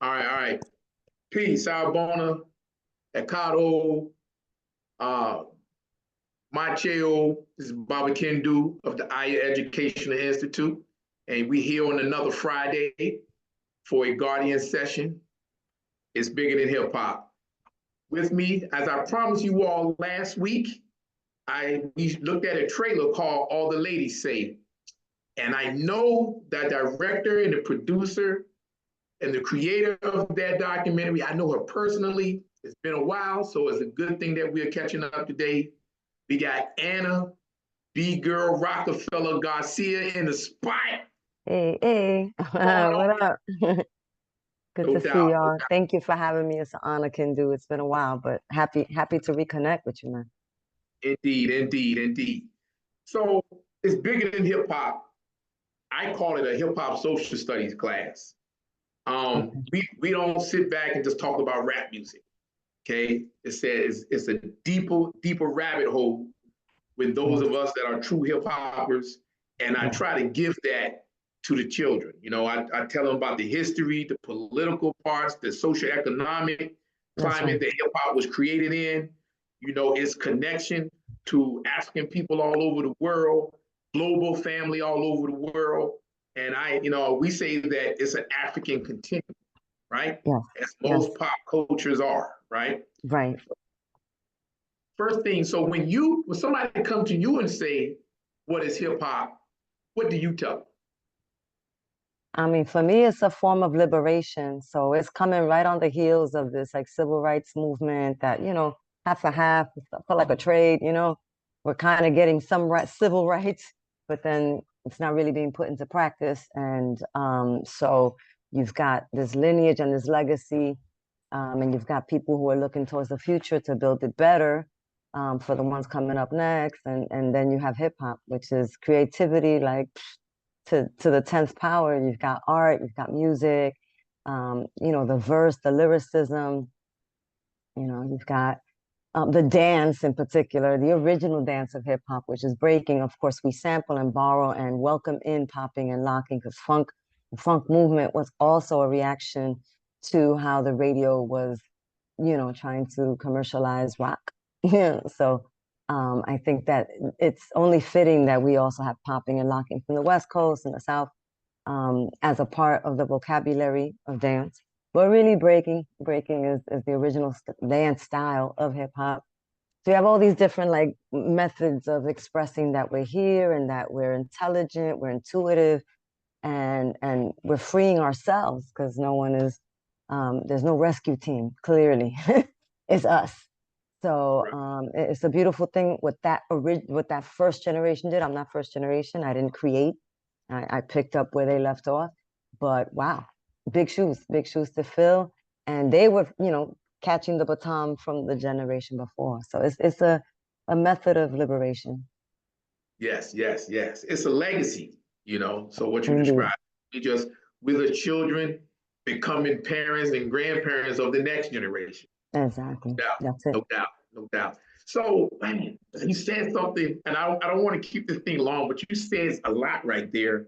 All right. Peace, Arbona, Ekado, uh, Macheo. This is Baba Kendu of the Aya Educational Institute. And we here on another Friday for a Guardian session. It's bigger than hip hop. With me, as I promised you all last week, we looked at a trailer called All the Ladies Say. And I know the director and the producer and the creator of that documentary. I know her personally. It's been a while, so it's a good thing that we're catching up today. We got Anna, B-Girl, Rockefeller, Garcia in the spot. Hey, what up? Good No to see doubt, no y'all. doubt. Thank you for having me. It's an honor, Kendu. It's been a while, but happy to reconnect with you, man. Indeed, indeed, indeed. So it's bigger than hip hop. I call it a hip hop social studies class. Okay. We don't sit back and just talk about rap music. Okay, it says it's a deeper rabbit hole with those Yes, of us that are true hip hoppers, and I yes, try to give that to the children. I tell them about the history, the political parts, the socioeconomic that's climate right. that hip hop was created in. Its connection to African people all over the world, global family all over the world, and we say that it's an African continuum, right? Yes, As yes, most pop cultures are, right? right. First thing, so when somebody come to you and say, what is hip hop? What do you tell them? I mean, for me, it's a form of liberation. So it's coming right on the heels of this like civil rights movement that, half a half, it's felt like a trade, we're kind of getting some civil rights, but then it's not really being put into practice. And so you've got this lineage and this legacy, and you've got people who are looking towards the future to build it better for the ones coming up next. And then you have hip hop, which is creativity, like to the 10th power. You've got art, you've got music, the verse, the lyricism, you've got the dance in particular, the original dance of hip hop, which is breaking. Of course, we sample and borrow and welcome in popping and locking because the funk movement was also a reaction to how the radio was, trying to commercialize rock. So I think that it's only fitting that we also have popping and locking from the West Coast and the South as a part of the vocabulary of dance. But really breaking is the original dance style of hip hop. So you have all these different like methods of expressing that we're here and that we're intelligent, we're intuitive, and we're freeing ourselves because there's no rescue team, clearly. It's us. So Right. it's a beautiful thing what that first generation did. I'm not first generation. I didn't create. I picked up where they left off. But wow, big shoes to fill. And they were, catching the baton from the generation before. So it's a method of liberation. Yes, yes, yes. It's a legacy, So what you Indeed. described, we're the children becoming parents and grandparents of the next generation. Exactly. No doubt, That's it. no doubt, no doubt. So, man, you said something, and I don't want to keep this thing long, but you said a lot right there.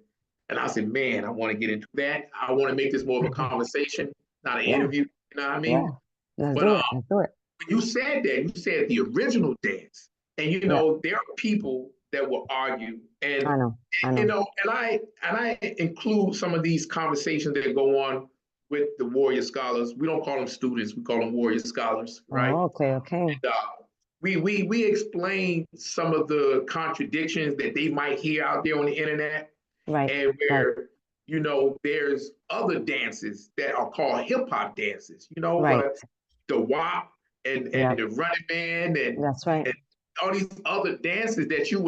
And I said, man, I want to get into that. I want to make this more of a conversation, not an Yeah, interview. You know what I yeah. mean? Let's But do it. Let's do it. when you said that, you said the original dance. And Yeah, there are people that will argue, I and know. I you know. know, and I include some of these conversations that go on with the warrior scholars. We don't call them students; we call them warrior scholars, right? Oh, okay, okay. And we explain some of the contradictions that they might hear out there on the internet, Right, and right, where there's other dances that are called hip hop dances. right. The WAP Yeah, and the Running Man that's right. and all these other dances that you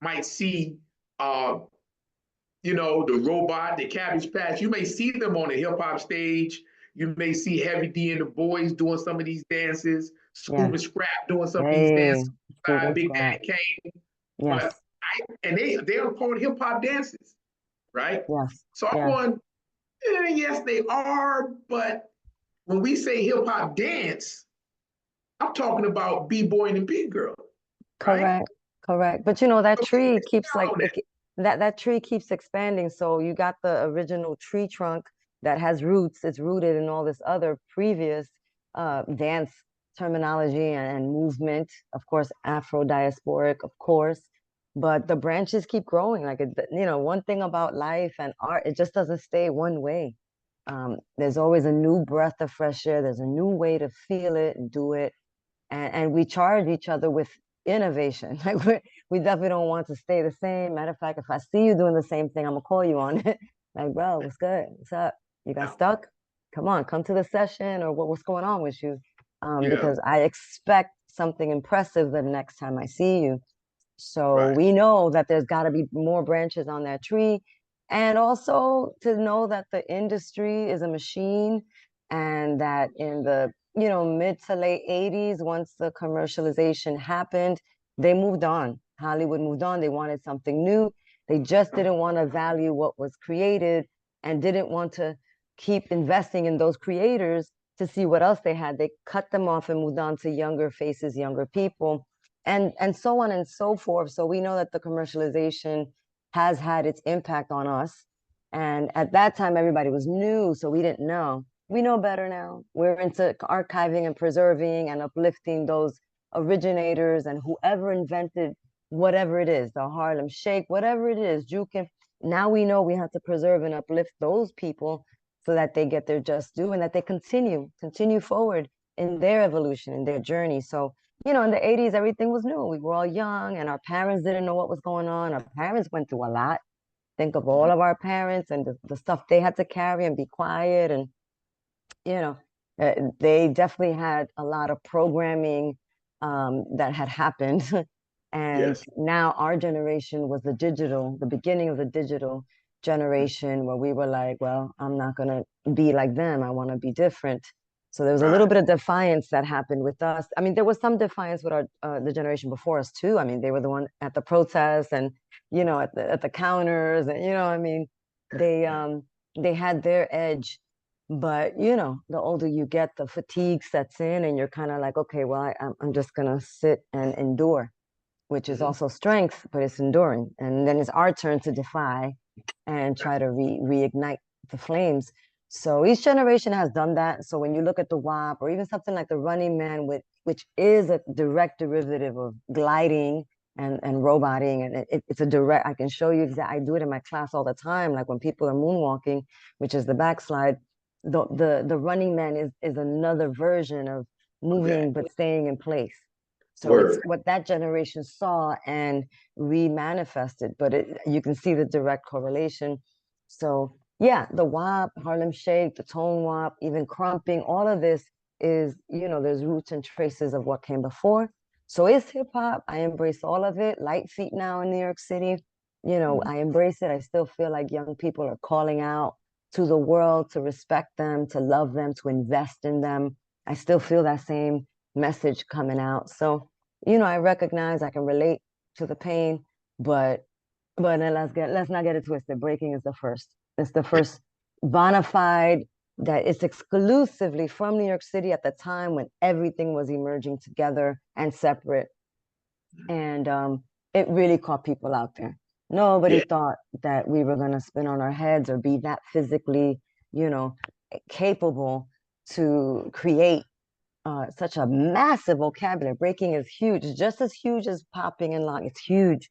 might see, uh, the robot, the Cabbage Patch. You may see them on the hip hop stage. You may see Heavy D and the Boys doing some of these dances, Scoop Yeah. and Scrap doing some of these Hey, dances, scoop and Big scrap. Daddy Kane. But Yes, they are called hip hop dances, right? yes, So I'm yes. going, yes, they are, but when we say hip hop dance, I'm talking about b-boy and b-girl, right? Correct, correct. But that So tree keeps expound like on that. that tree keeps expanding. So you got the original tree trunk, that has roots. It's rooted in all this other previous dance terminology and movement. Of course, Afro-diasporic, of course, but the branches keep growing. Like, one thing about life and art, it just doesn't stay one way. There's always a new breath of fresh air. There's a new way to feel it and do it. And we charge each other with innovation. Like, we definitely don't want to stay the same. Matter of fact, if I see you doing the same thing, I'm gonna call you on it. Like, bro, what's good? What's up? You got stuck? Come on, come to the session, or what's going on with you? Because I expect something impressive the next time I see you. So we know that there's got to be more branches on that tree. And also to know that the industry is a machine, and that in the, mid to late 80s, once the commercialization happened, they moved on. Hollywood moved on. They wanted something new. They just didn't want to value what was created and didn't want to keep investing in those creators to see what else they had. They cut them off and moved on to younger faces, younger people, and so on and so forth. So we know that the commercialization has had its impact on us. And at that time, everybody was new, so we didn't know. We know better now. We're into archiving and preserving and uplifting those originators and whoever invented whatever it is, the Harlem Shake, whatever it is, juking. Now we know we have to preserve and uplift those people so that they get their just due and that they continue forward in their evolution, in their journey. So, in the 80s, everything was new. We were all young and our parents didn't know what was going on. Our parents went through a lot. Think of all of our parents and the stuff they had to carry and be quiet. And, they definitely had a lot of programming that had happened. And now our generation was the beginning of the digital generation, where we were like, well, I'm not going to be like them. I want to be different. So there was a little bit of defiance that happened with us. I mean, there was some defiance with the generation before us too. I mean, they were the one at the protests and, at the counters, and, I mean, they had their edge. But, the older you get, the fatigue sets in and you're kind of like, okay, well, I'm just going to sit and endure, which is also strength, but it's enduring. And then it's our turn to defy and try to reignite the flames. So each generation has done that. So when you look at the WAP or even something like the Running Man, which is a direct derivative of gliding and roboting, and it's a direct, I can show you exactly, I do it in my class all the time. Like when people are moonwalking, which is the backslide, the Running Man is another version of moving but staying in place. So it's what that generation saw and re-manifested, but you can see the direct correlation. So yeah, the WAP, Harlem Shake, the Tone WAP, even crumping, all of this is, there's roots and traces of what came before. So it's hip hop. I embrace all of it. Light feet now in New York City. I embrace it. I still feel like young people are calling out to the world to respect them, to love them, to invest in them. I still feel that same message coming out. So, I recognize, I can relate to the pain, but then let's not get it twisted. Breaking is the first. It's the first bona fide that it's exclusively from New York City at the time when everything was emerging together and separate. And it really caught people out there. Nobody thought that we were going to spin on our heads or be that physically, capable to create such a massive vocabulary. Breaking is huge. It's just as huge as popping and lock. It's huge,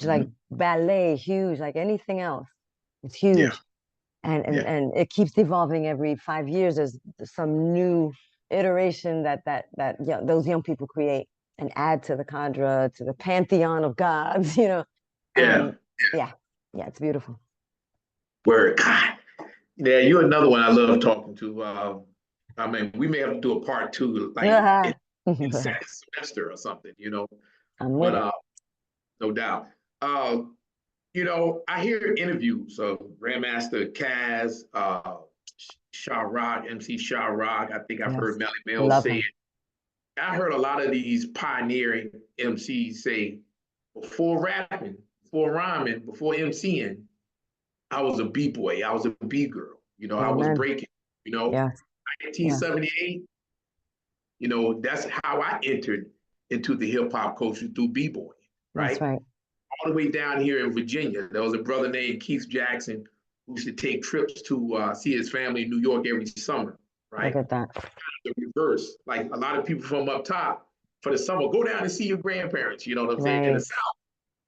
like ballet, huge, like anything else. It's huge. And it keeps evolving every 5 years. There's some new iteration that those young people create and add to the cadre, to the pantheon of gods, Yeah, it's beautiful. Word. God. Yeah, you're another one I love talking to. I mean, we may have to do a part two, like in second semester or something, I'm with but no doubt. I hear interviews of Grandmaster Caz, Shah Rock, MC Shah Rock. I think I've heard Melly Mel say it. I heard a lot of these pioneering MCs say, before rapping, before rhyming, before MCing, I was a B-boy, I was a B-girl. I was breaking, 1978, that's how I entered into the hip hop culture, through B-boy, right? That's right. All the way down here in Virginia, there was a brother named Keith Jackson who used to take trips to see his family in New York every summer, Look right? at that. The reverse. Like a lot of people from up top for the summer, go down and see your grandparents, you know what I'm saying, in the Right. South.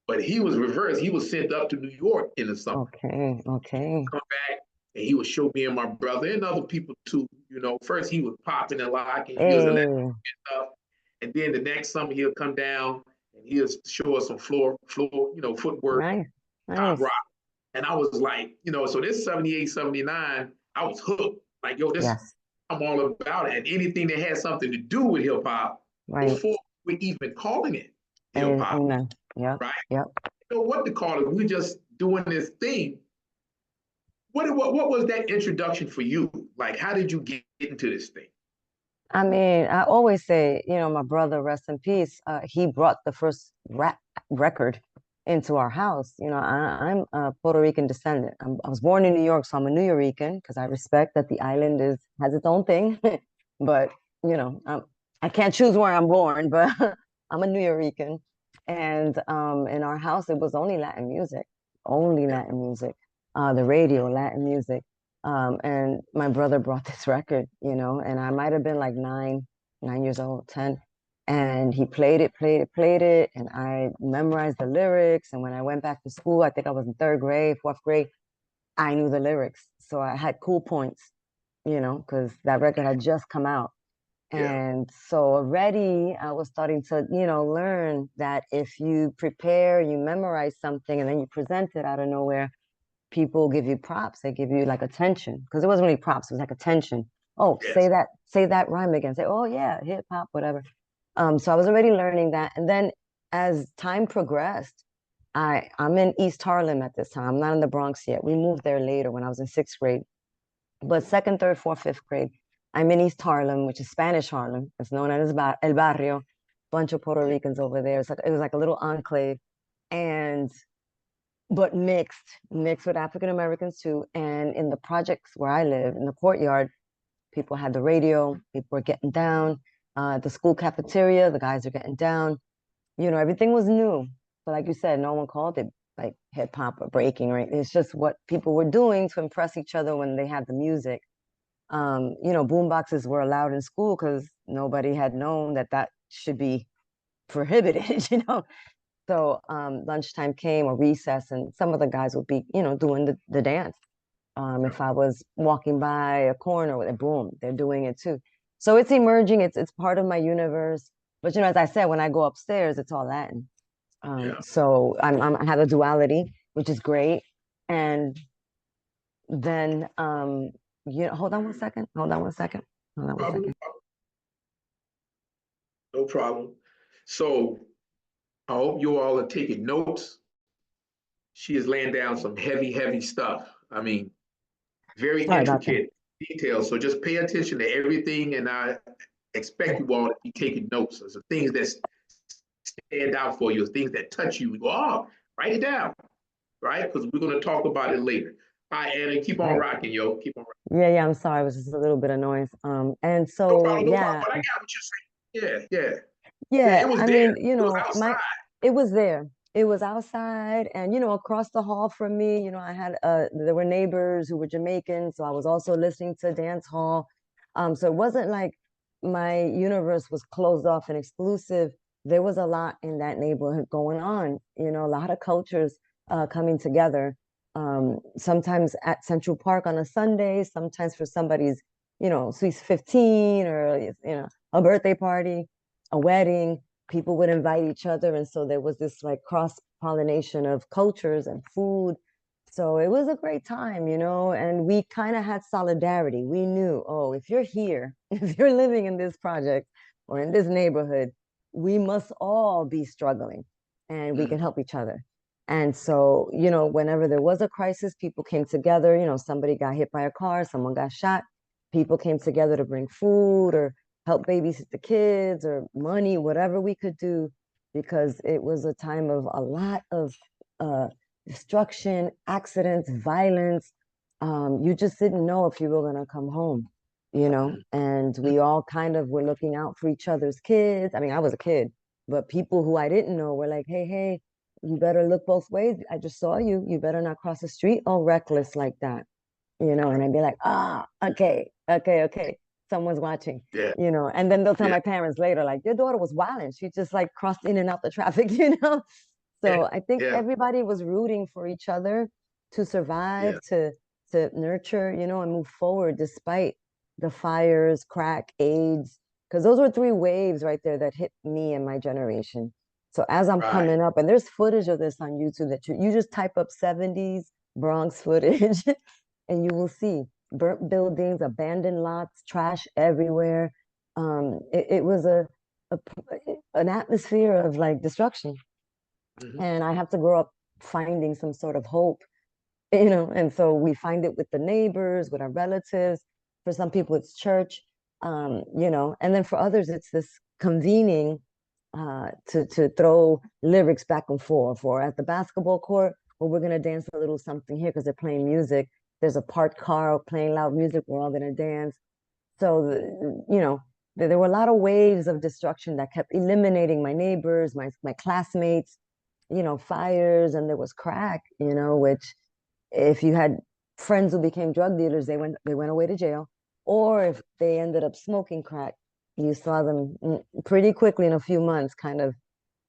But he was reversed. He was sent up to New York in the summer. Okay. Okay. Come back and he would show me and my brother and other people too. You know, first he was popping and locking, he was electric Hey. stuff. And then the next summer he'll come down and he'll show us some floor, footwork, Nice. top Nice. rock. And I was like, so this 78, 79, I was hooked. Like, yo, this, Yes. I'm all about it. And anything that had something to do with hip hop Right. before we even calling it hip hop, Amen. Yep. right? Yep. You know what to call it. We're just doing this thing. What was that introduction for you? Like, how did you get into this thing? I mean, I always say, my brother, rest in peace, he brought the first rap record into our house. I'm a Puerto Rican descendant. I was born in New York, so I'm a New Yorican because I respect that the island has its own thing. But, I can't choose where I'm born, but I'm a New Yorican. And in our house, it was only Yeah, Latin music, the radio, Latin music. And my brother brought this record, and I might have been like 9 years old, 10. And he played it, and I memorized the lyrics. And when I went back to school, I think I was in third grade, fourth grade, I knew the lyrics. So I had cool points, because that record had just come out. yeah, And so already I was starting to, learn that if you prepare, you memorize something, and then you present it out of nowhere, people give you props. They give you like attention because it wasn't really props. It was like attention. Oh, yes, say that rhyme again. Say, oh yeah, hip hop, whatever. So I was already learning that. And then as time progressed, I'm in East Harlem at this time. I'm not in the Bronx yet. We moved there later when I was in sixth grade. But second, third, fourth, fifth grade, I'm in East Harlem, which is Spanish Harlem. It's known as El Barrio. Bunch of Puerto Ricans over there. It was like a little enclave. And but mixed with African Americans too. And in the projects where I live, in the courtyard, people had the radio, people were getting down. The school cafeteria, the guys are getting down. Everything was new. But like you said, no one called it like hip hop or breaking, right? It's just what people were doing to impress each other when they had the music. Boom boxes were allowed in school because nobody had known that should be prohibited, So lunchtime came or recess, and some of the guys would be, doing the dance. If I was walking by a corner with a boom, they're doing it too. So it's emerging. It's part of my universe. But as I said, when I go upstairs, it's all Latin. yeah. So I have a duality, which is great. And then hold on one second. Hold on one second. Hold on one Problem, second. no problem. So I hope you all are taking notes. She is laying down some heavy, heavy stuff. I mean, very Sorry about that. intricate details. So just pay attention to everything, and I expect you all to be taking notes. There's things that stand out for you, things that touch you. You go, oh, write it down, right? Because we're going to talk about it later. All right, Anna, keep on Right. rocking, yo. Keep on rocking. Yeah. I'm sorry. It was just a little bit of noise. And No so problem, no problem. yeah, But I got what you're saying. Yeah, yeah. Yeah, yeah. it was I there. mean, It was outside. it was there. It was outside, and across the hall from me, I had there were neighbors who were Jamaican, so I was also listening to dance hall. So it wasn't like my universe was closed off and exclusive. There was a lot in that neighborhood going on, a lot of cultures coming together. Sometimes at Central Park on a Sunday, sometimes for somebody's, sweet 15 or a birthday party, a wedding, people would invite each other. And so there was this like cross pollination of cultures and food. So it was a great time, and we kind of had solidarity. We knew, oh, if you're here, if you're living in this project or in this neighborhood, we must all be struggling and we can help each other. And so, whenever there was a crisis, people came together. Somebody got hit by a car, someone got shot. People came together to bring food or help babysit the kids or money, whatever we could do, because it was a time of a lot of destruction, accidents, violence. You just didn't know if you were going to come home, and we all kind of were looking out for each other's kids. I mean, I was a kid, but people who I didn't know were like, hey, You better look both ways. I just saw you. You better not cross the street. Oh, reckless like that, and I'd be like, okay, okay, okay. Someone's watching, Yeah, and then they'll tell yeah, my parents later, like, your daughter was wilding. She just like crossed in and out the traffic, yeah, So I think yeah, everybody was rooting for each other to yeah. survive, to nurture, and move forward despite the fires, crack, AIDS, because those were three waves right there that hit me and my generation. So as I'm Right. coming up, and there's footage of this on YouTube that you just type up 70s Bronx footage and you will see burnt buildings, abandoned lots, trash everywhere. It was a an atmosphere of like destruction, Hmm. and I have to grow up finding some sort of hope, and so we find it with the neighbors, with our relatives. For some people, it's church, and then for others, it's this convening to throw lyrics back and forth, or at the basketball court, well, we're gonna dance a little something here because they're playing music. There's a parked car playing loud music. We're all gonna dance. So, there were a lot of waves of destruction that kept eliminating my neighbors, my classmates, fires, and there was crack, which if you had friends who became drug dealers, they went away to jail, or if they ended up smoking crack, you saw them pretty quickly in a few months, kind of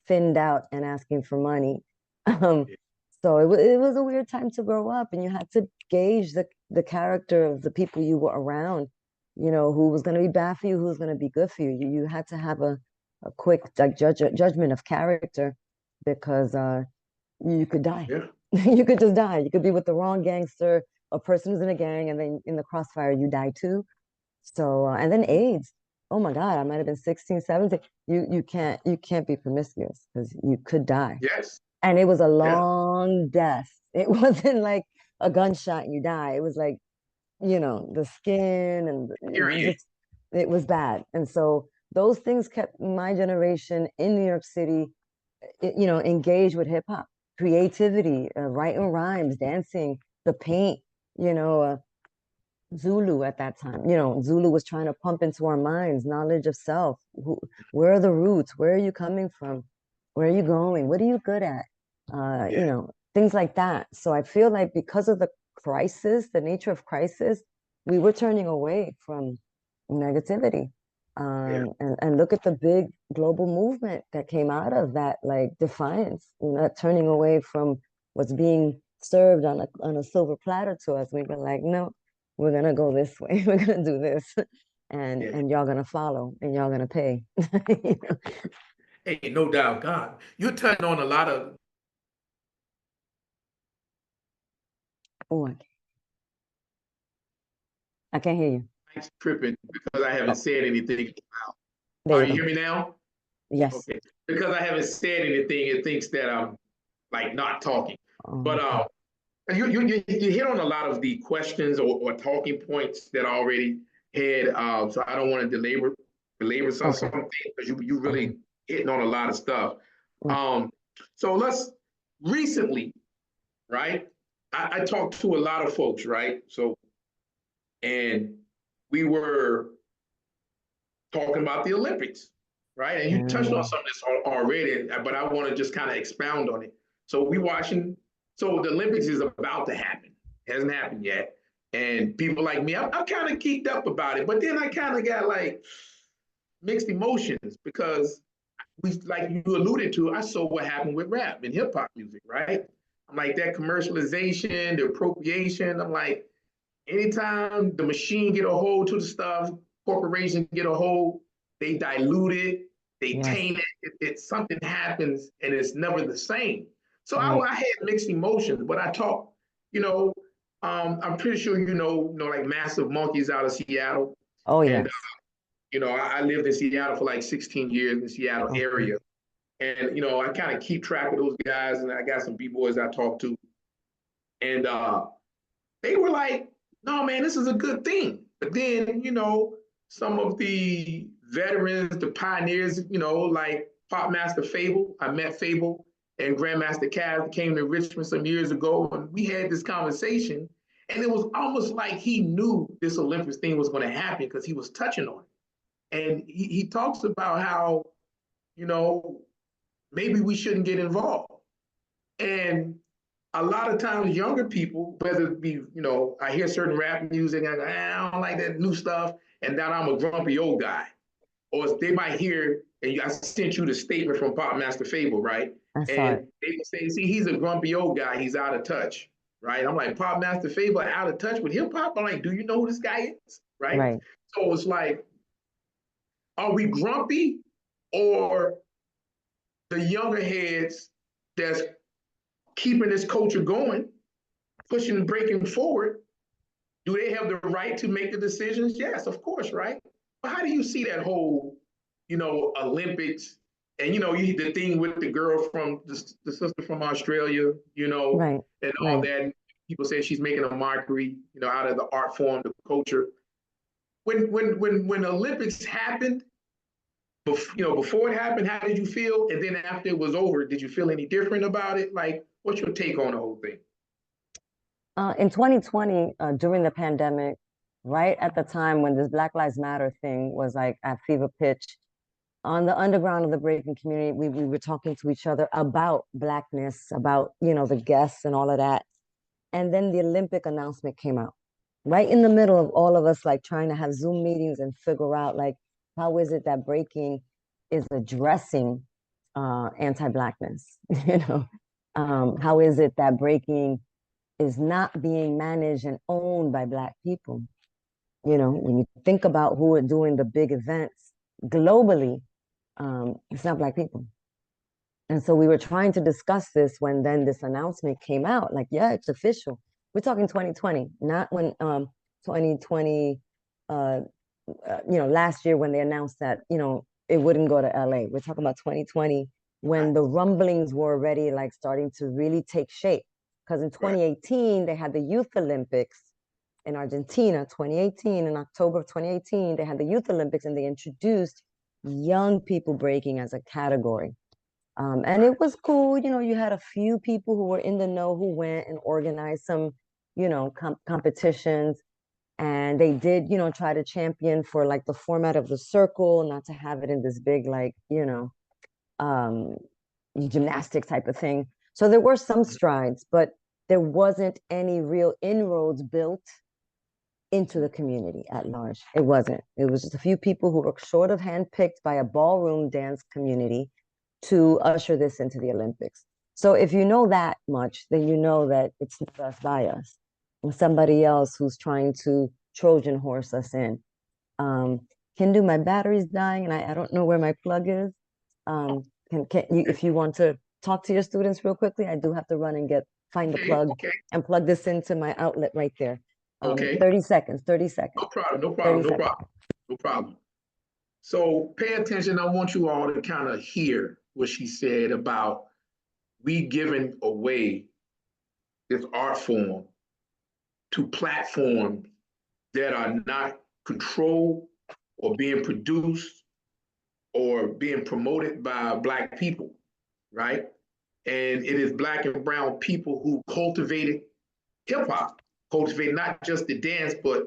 thinned out and asking for money. Um, Yeah. so it was a weird time to grow up, and you had to gauge the character of the people you were around. Who was going to be bad for you, who was going to be good for you. You had to have a quick like judgment of character, because you could die. Yeah. You could just die. You could be with the wrong gangster, a person who's in a gang, and then in the crossfire, you die too. So, and then AIDS. Oh my God, I might have been 16, 17. You can't be promiscuous because you could die. Yes. And it was a Yeah. long death. It wasn't like a gunshot and you die. It was like, the skin and Period. just it was bad. And so those things kept my generation in New York City, engaged with hip hop, creativity, writing rhymes, dancing, the paint, you know, uh, Zulu at that time. Zulu was trying to pump into our minds knowledge of self. Where are the roots? Where are you coming from? Where are you going? What are you good at? Yeah. Things like that. So I feel like because of the crisis, the nature of crisis, we were turning away from negativity. Yeah. And look at the big global movement that came out of that, like defiance, that turning away from what's being served on a silver platter to us. We were like, no, we're gonna go this way. We're gonna do this, and Yeah. and y'all gonna follow, and y'all gonna pay. You know? Hey, no doubt, God, you're touching on a lot of Oh, I can't hear you. nights tripping because I haven't Oh, said anything. there you You go. hear me now? Yes. Okay. Because I haven't said anything, it thinks that I'm like not talking. But Okay. you hit on a lot of the questions or talking points that I already had. So I don't want to belabor Okay. something because you Okay. really hitting on a lot of stuff. Mm. Um, so let's recently, right? I talked to a lot of folks, right? So and we were talking about the Olympics, right? And you touched on Mm. some of this already, but I want to just kind of expound on it. So we watching. So the Olympics is about to happen. It hasn't happened yet, and people like me, I'm kind of geeked up about it. But then I kind of got like mixed emotions because like you alluded to, I saw what happened with rap and hip hop music, right? I'm like that commercialization, the appropriation. I'm like, anytime the machine get a hold to the stuff, corporations get a hold, they dilute it, they Yes. taint it. Something happens and it's never the same. So Right. I had mixed emotions, but I talked, you know, I'm pretty sure like Massive Monkeys out of Seattle, Oh and yes. I lived in Seattle for like 16 years in the Seattle Okay. area, and I kind of keep track of those guys, and I got some b boys I talk to, and they were like, no, man, this is a good thing. But then, some of the veterans, the pioneers, like Pop Master Fable, I met Fable and Grandmaster Caz came to Richmond some years ago, and we had this conversation. And it was almost like he knew this Olympics thing was going to happen because he was touching on it. And he talks about how, you know, maybe we shouldn't get involved. And a lot of times younger people, whether it be, I hear certain rap music and I don't like that new stuff, and now I'm a grumpy old guy. Or they might hear, and I sent you the statement from Pop Master Fable, right? I saw it. And they would say, see, he's a grumpy old guy, he's out of touch, right? I'm like, Pop Master Fable out of touch with hip hop? I'm like, do you know who this guy is? Right? Right. So it's like, are we grumpy, or the younger heads that's keeping this culture going, pushing and breaking forward? Do they have the right to make the decisions? Yes, of course, right? But how do you see that whole, Olympics, and the thing with the girl from the sister from Australia, Right. and all Right. that? People say she's making a mockery, out of the art form, the culture. When Olympics happened, before it happened, how did you feel? And then after it was over, did you feel any different about it? Like, what's your take on the whole thing? In 2020, during the pandemic, right at the time when this Black Lives Matter thing was like at fever pitch, on the underground of the breaking community, we were talking to each other about Blackness, about, the guests and all of that. And then the Olympic announcement came out, right in the middle of all of us like trying to have Zoom meetings and figure out like, how is it that breaking is addressing anti-Blackness? How is it that breaking is not being managed and owned by Black people? When you think about who are doing the big events globally, it's not Black people. And so we were trying to discuss this when then this announcement came out, like, yeah, it's official. We're talking 2020, not when 2020, last year when they announced that, it wouldn't go to LA. We're talking about 2020 when Right. the rumblings were already like starting to really take shape. Because in 2018, they had the Youth Olympics in Argentina. 2018, in October of 2018, they had the Youth Olympics and they introduced young people breaking as a category. And it was cool. You had a few people who were in the know who went and organized some, competitions. And they did, try to champion for like the format of the circle, not to have it in this big, like, um, gymnastic type of thing. So there were some strides, but there wasn't any real inroads built into the community at large. It wasn't. It was just a few people who were sort of handpicked by a ballroom dance community to usher this into the Olympics. So if you know that much, then you know that it's not us by us, and somebody else who's trying to Trojan horse us in. Can my battery's dying, and I don't know where my plug is. Can you, if you want to talk to your students real quickly, I do have to run and find the plug and plug this into my outlet right there. Okay. 30 seconds, 30 seconds. No problem, no 30 problem, no seconds. problem, no problem. So pay attention. I want you all to kind of hear what she said about we giving away this art form to platforms that are not controlled or being produced or being promoted by Black people, right? And it is Black and brown people who cultivated hip hop, cultivated not just the dance, but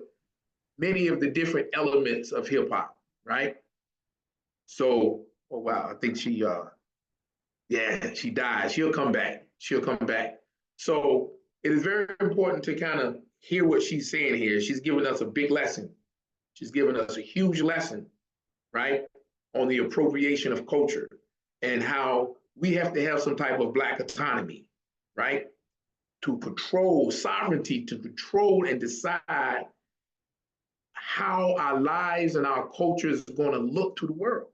many of the different elements of hip hop, right? So, oh wow, I think she died. She'll come back. She'll come back. So it is very important to kind of hear what she's saying here. She's giving us a big lesson. She's giving us a huge lesson, right, on the appropriation of culture and how we have to have some type of Black autonomy, right, to control sovereignty, to control and decide how our lives and our culture is going to look to the world.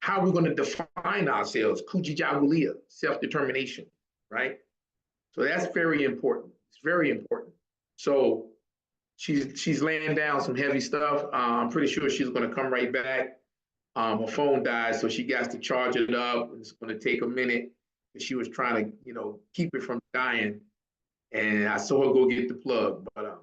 How we're going to define ourselves, kujichagulia, self-determination, right? So that's very important. It's very important. So she's laying down some heavy stuff. I'm pretty sure she's going to come right back. Her phone died, so she got to charge it up. It's going to take a minute. She was trying to, keep it from dying. And I saw her go get the plug. But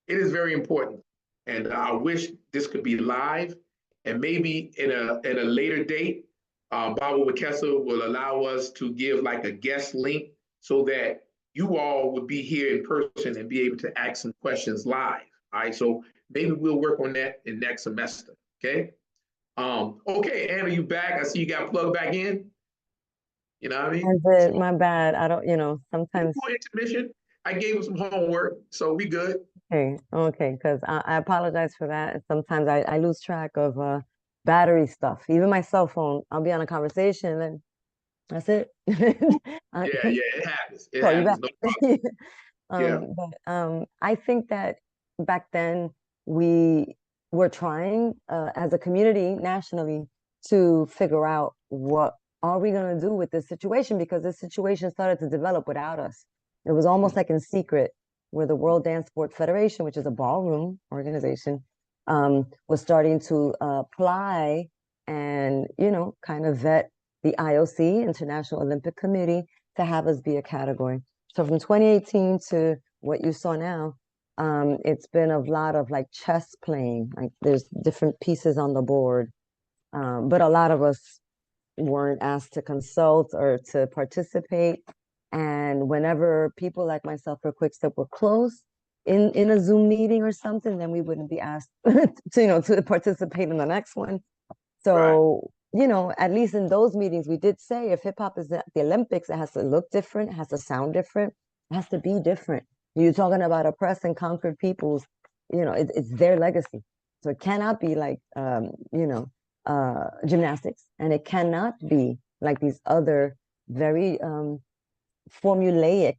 it is very important. And I wish this could be live. And maybe at a later date, Baba Wekesa will allow us to give like a guest link so that you all would be here in person and be able to ask some questions live. All right, so maybe we'll work on that in next semester. Okay. Okay, Anna, you back? I see you got plugged back in. You know what I mean? And then, my bad. I don't, sometimes. Before intermission, I gave him some homework, so we good. Okay, because I apologize for that. Sometimes I lose track of battery stuff. Even my cell phone, I'll be on a conversation and that's it. I Yeah, yeah, it happens. It call you back. happens. No problem. Yeah. But I think that back then we were trying as a community nationally to figure out what are we going to do with this situation because this situation started to develop without us. It was almost like in secret where the World Dance Sport Federation, which is a ballroom organization, was starting to apply and, kind of vet the IOC, International Olympic Committee, to have us be a category. So from 2018 to what you saw now, it's been a lot of like chess playing. Like there's different pieces on the board, but a lot of us weren't asked to consult or to participate. And whenever people like myself or Quickstep were close in a Zoom meeting or something, then we wouldn't be asked to, to participate in the next one. Right. So, at least in those meetings, we did say if hip hop is at the Olympics, it has to look different, it has to sound different, it has to be different. You're talking about oppressed and conquered peoples, it's their legacy. So it cannot be like, gymnastics, and it cannot be like these other very formulaic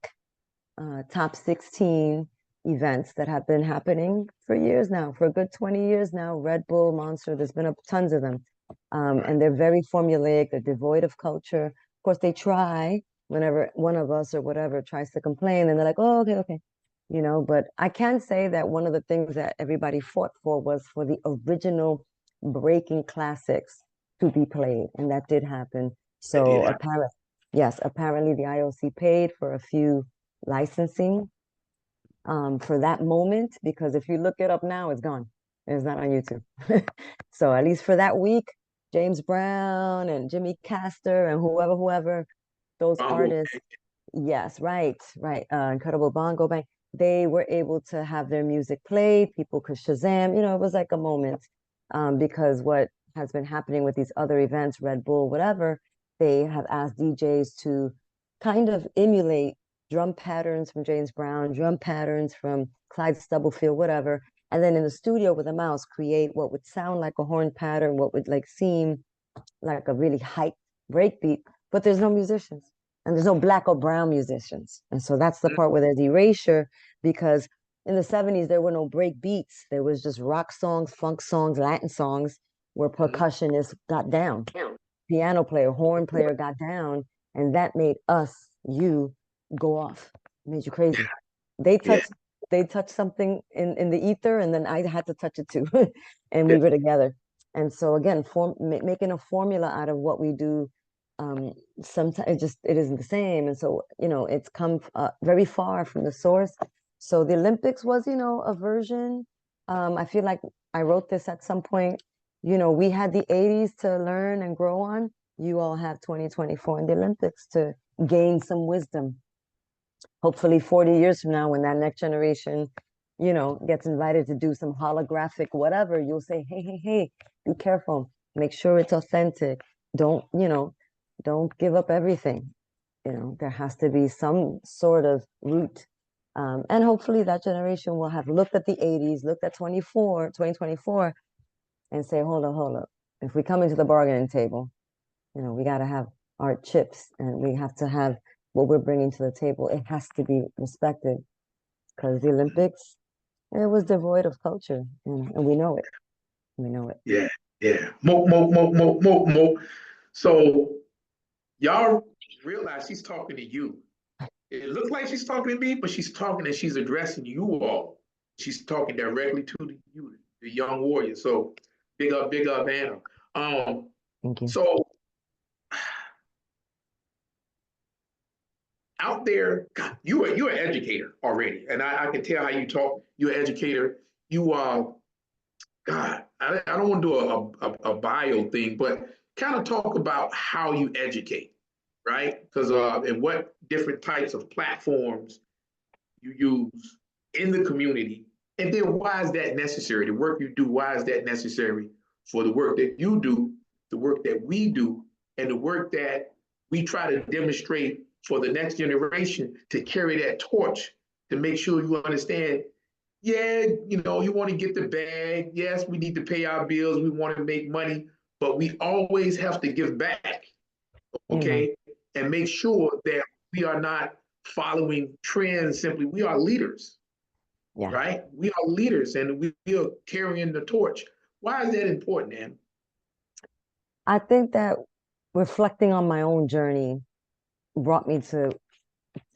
top 16 events that have been happening for years now, for a good 20 years now. Red Bull, Monster, there's been tons of them. Right. And they're very formulaic, they're devoid of culture. Of course, they try whenever one of us or whatever tries to complain, and they're like, oh, okay, okay. But I can say that one of the things that everybody fought for was for the original breaking classics to be played, and that did happen. That did So happen. apparently the IOC paid for a few licensing for that moment, because if you look it up now, it's gone. It's not on YouTube. So at least for that week, James Brown and Jimmy Castor and whoever, those Bongo. artists, yes, right. Incredible Bongo Bank, they were able to have their music played. People could Shazam. It was like a moment, because what has been happening with these other events, Red Bull, whatever, they have asked DJs to kind of emulate drum patterns from James Brown, drum patterns from Clyde Stubblefield, whatever. And then in the studio with a mouse, create what would sound like a horn pattern, what would like seem like a really hype breakbeat, but there's no musicians and there's no black or brown musicians. And so that's the part where there's erasure, because in the 70s, there were no break beats. There was just rock songs, funk songs, Latin songs where Mhm. percussionists got down, piano player, horn player got down, and that made us, you, go off. It made you Yeah, crazy. They yeah, touched they touched something in the ether, and then I had to touch it too, and yeah. we were together. And so again, making a formula out of what we do, um, sometimes it isn't the same. And so it's come very far from the source. So the Olympics was a version. I feel like I wrote this at some point. We had the 80s to learn and grow on. You all have 2024 in the Olympics to gain some wisdom. Hopefully 40 years from now, when that next generation, gets invited to do some holographic whatever, you'll say, hey, be careful. Make sure it's authentic. Don't give up everything. There has to be some sort of root. And hopefully that generation will have looked at the 80s, looked at 2024, and say, hold up. If we come into the bargaining table, we got to have our chips, and we have to have what we're bringing to the table. It has to be respected, because the Olympics, it was devoid of culture, and we know it. We know it. Yeah, yeah. Mo. So y'all realize she's talking to you. It looks like she's talking to me, but she's talking and she's addressing you all. She's talking directly to you, the young warrior. So big up, Anna. Um, Thank you. so out there, God, you're an educator already, and I can tell how you talk. You're an educator. You are God. I don't want to do a bio thing, but kind of talk about how you educate, right? Because and what different types of platforms you use in the community, and then why is that necessary? The work you do, why is that necessary for the work that you do, the work that we do, and the work that we try to demonstrate for the next generation to carry that torch to make sure you understand, yeah, you know, you want to get the bag. Yes, we need to pay our bills. We want to make money, but we always have to give back, Amen. okay? And make sure that we are not following trends simply. We are leaders, Yeah. right? We are leaders and we are carrying the torch. Why is that important, Ann? I think that reflecting on my own journey brought me to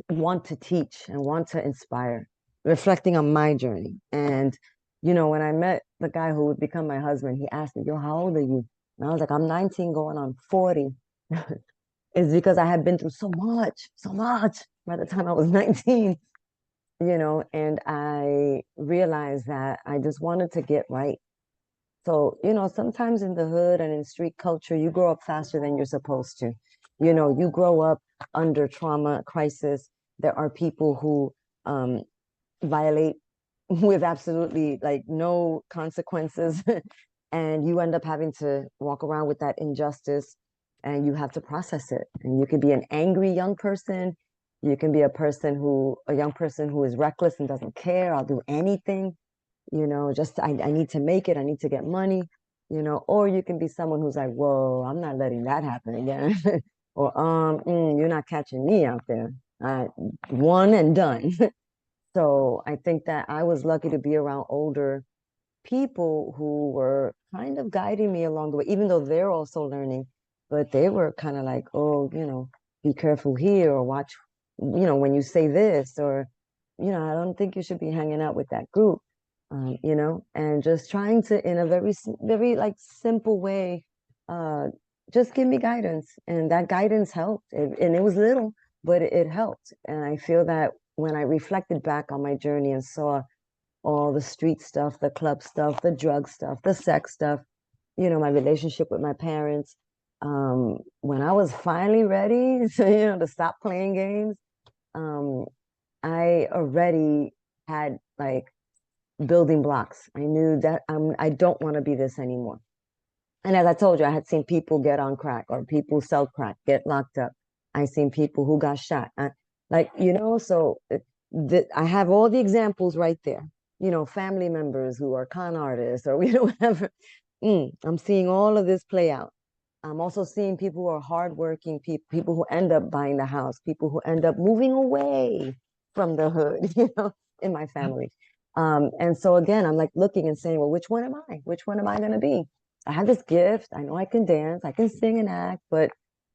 want to teach and want to inspire, reflecting on my journey. And, you know, when I met the guy who would become my husband, he asked me, yo, how old are you? And I was like, I'm 19 going on 40. It's because I had been through so much by the time I was 19, you know, and I realized that I just wanted to get right. So, you know, sometimes in the hood and in street culture, you grow up faster than you're supposed to. You know, you grow up under trauma, crisis. There are people who violate with absolutely like no consequences. And you end up having to walk around with that injustice and you have to process it. And you can be an angry young person. You can be a young person who is reckless and doesn't care. I'll do anything, you know, just I need to make it, I need to get money, you know, or you can be someone who's like, whoa, I'm not letting that happen again. Or you're not catching me out there. One and done. So I think that I was lucky to be around older people who were kind of guiding me along the way, even though they're also learning, but they were kind of like, oh, you know, be careful here or watch, you know, when you say this, or, you know, I don't think you should be hanging out with that group, you know, and just trying to, in a very like simple way, uh, just give me guidance. And that guidance helped. And it was little, but it helped. And I feel that when I reflected back on my journey and saw all the street stuff, the club stuff, the drug stuff, the sex stuff, you know, my relationship with my parents. When I was finally ready to, you know, to stop playing games, um, I already had like building blocks. I knew that I don't want to be this anymore. And as I told you, I had seen people get on crack or people sell crack, get locked up. I seen people who got shot. Like, you know, so I have all the examples right there. You know, family members who are con artists or, you know, whatever. I'm seeing all of this play out. I'm also seeing people who are hardworking people, people who end up buying the house, people who end up moving away from the hood, you know, in my family. And so again, I'm like looking and saying, well, which one am I? Which one am I going to be? I have this gift. I know I can dance, I can sing and act, but